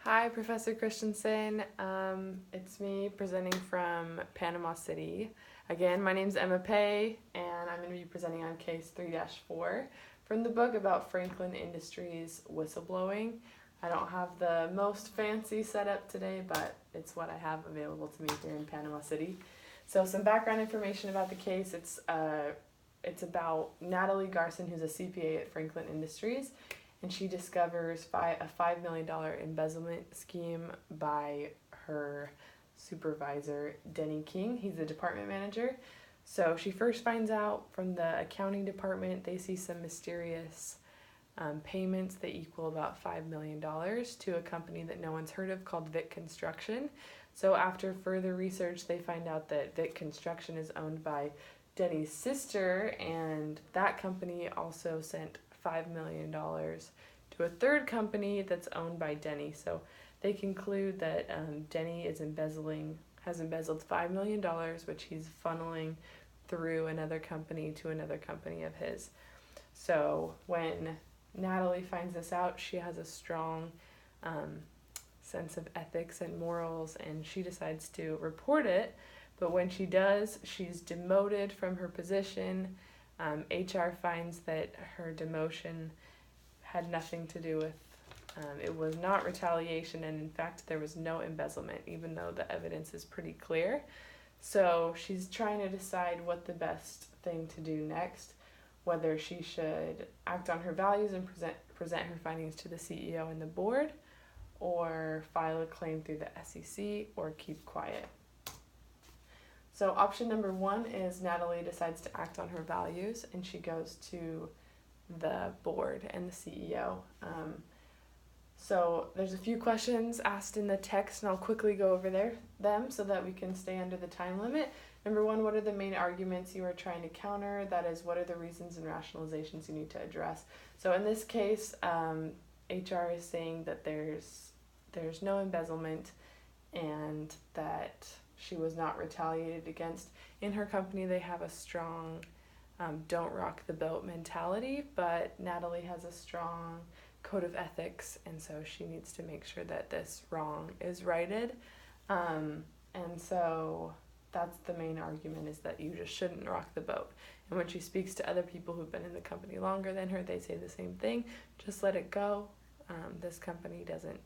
Hi, Professor Christensen. It's me presenting from Panama City. Again, my name's Emma Pei, and I'm going to be presenting on case 3-4 from the book about Franklin Industries whistleblowing. I don't have the most fancy setup today, but it's what I have available to me here in Panama City. So some background information about the case. It's about Natalie Garson, who's a CPA at Franklin Industries, and she discovers a $5 million embezzlement scheme by her supervisor, Denny King. He's the department manager. So she first finds out from the accounting department they see some mysterious payments that equal about $5 million to a company that no one's heard of called Vic Construction. So after further research, they find out that Vic Construction is owned by Denny's sister, and that company also sent $5 million to a third company that's owned by Denny. So they conclude that Denny has embezzled $5 million, which he's funneling through another company to another company of his. So when Natalie finds this out, she has a strong sense of ethics and morals, and she decides to report it. But when she does, she's demoted from her position. HR finds that her demotion had nothing to do with, it was not retaliation, and in fact there was no embezzlement, even though the evidence is pretty clear. So she's trying to decide what the best thing to do next, whether she should act on her values and present her findings to the CEO and the board, or file a claim through the SEC, or keep quiet. So option number 1 is Natalie decides to act on her values, and she goes to the board and the CEO. So there's a few questions asked in the text, and I'll quickly go over them so that we can stay under the time limit. Number 1, what are the main arguments you are trying to counter? That is, what are the reasons and rationalizations you need to address? So in this case, HR is saying that there's no embezzlement and that she was not retaliated against. In her company, they have a strong don't rock the boat mentality, but Natalie has a strong code of ethics, and so she needs to make sure that this wrong is righted. And so that's the main argument, is that you just shouldn't rock the boat. And when she speaks to other people who've been in the company longer than her, they say the same thing. Just let it go. This company doesn't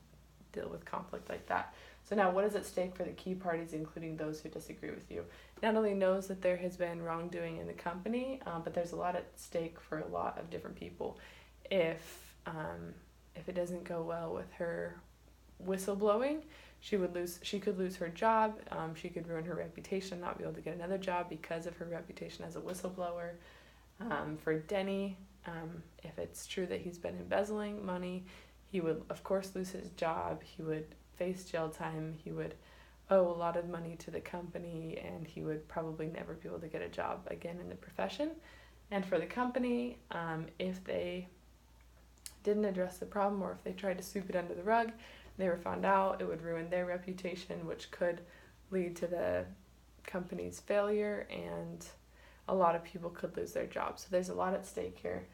deal with conflict like that. So now, what is at stake for the key parties, including those who disagree with you? Natalie knows that there has been wrongdoing in the company, but there's a lot at stake for a lot of different people. If it doesn't go well with her whistleblowing, she could lose her job. She could ruin her reputation, not be able to get another job because of her reputation as a whistleblower. For Denny, if it's true that he's been embezzling money, he would, of course, lose his job. He would face jail time. He would owe a lot of money to the company, and he would probably never be able to get a job again in the profession. And for the company, if they didn't address the problem, or if they tried to sweep it under the rug, they were found out, it would ruin their reputation, which could lead to the company's failure, and a lot of people could lose their jobs. So there's a lot at stake here.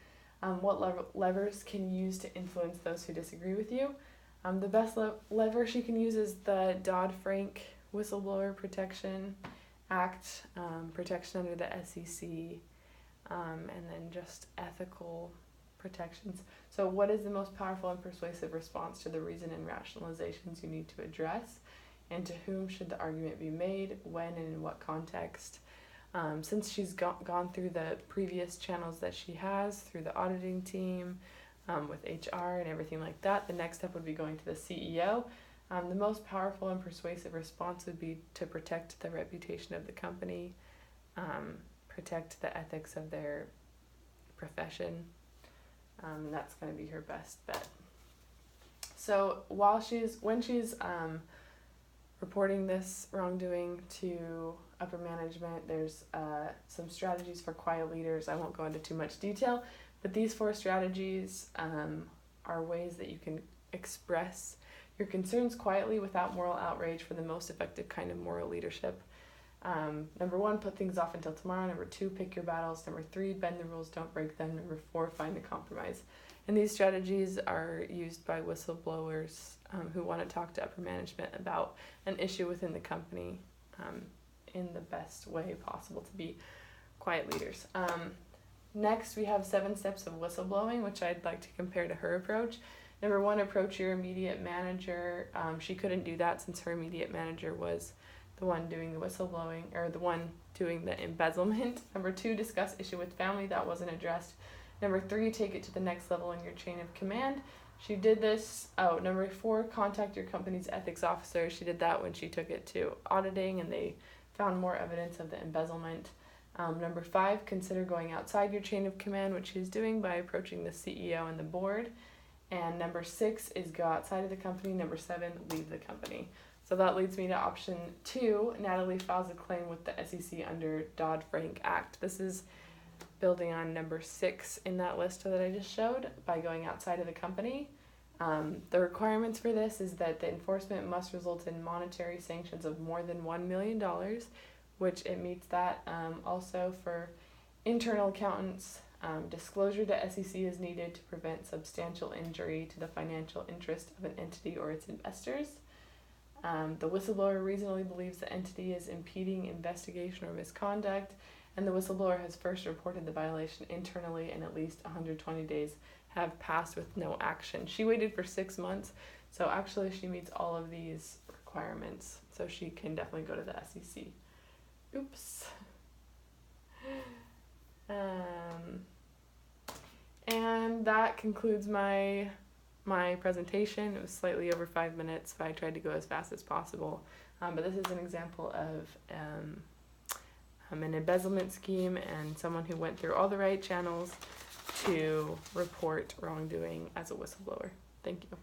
What levers can you use to influence those who disagree with you? The best lever she can use is the Dodd-Frank Whistleblower Protection Act, protection under the SEC, and then just ethical protections. So what is the most powerful and persuasive response to the reason and rationalizations you need to address? And to whom should the argument be made? When and in what context? Since she's gone through the previous channels that she has, through the auditing team, with HR and everything like that, the next step would be going to the CEO. The most powerful and persuasive response would be to protect the reputation of the company, protect the ethics of their profession. That's going to be her best bet. So when she's reporting this wrongdoing to upper management, there's some strategies for quiet leaders. I won't go into too much detail, but these 4 strategies are ways that you can express your concerns quietly without moral outrage for the most effective kind of moral leadership. Number 1, put things off until tomorrow. Number 2, pick your battles. Number 3, bend the rules, don't break them. Number 4, find a compromise. And these strategies are used by whistleblowers who want to talk to upper management about an issue within the company in the best way possible to be quiet leaders. Next, we have 7 steps of whistleblowing, which I'd like to compare to her approach. Number 1, approach your immediate manager. She couldn't do that since her immediate manager was the one doing the whistleblowing, or the one doing the embezzlement. Number 2, discuss issue with family that wasn't addressed. Number 3, take it to the next level in your chain of command. She did this. Number 4, contact your company's ethics officer. She did that when she took it to auditing and they found more evidence of the embezzlement. Number 5, consider going outside your chain of command, which she's doing by approaching the CEO and the board. And number 6 is go outside of the company. Number 7, leave the company. So that leads me to option 2. Natalie files a claim with the SEC under Dodd-Frank Act. This is building on number 6 in that list that I just showed by going outside of the company. The requirements for this is that the enforcement must result in monetary sanctions of more than $1 million, which it meets that. Also for internal accountants, disclosure to SEC is needed to prevent substantial injury to the financial interest of an entity or its investors. The whistleblower reasonably believes the entity is impeding investigation or misconduct, and the whistleblower has first reported the violation internally and at least 120 days have passed with no action. She waited for 6 months, so actually she meets all of these requirements, so she can definitely go to the SEC. Oops. And that concludes my presentation. It was slightly over 5 minutes, but I tried to go as fast as possible. But this is an example of an embezzlement scheme and someone who went through all the right channels to report wrongdoing as a whistleblower. Thank you.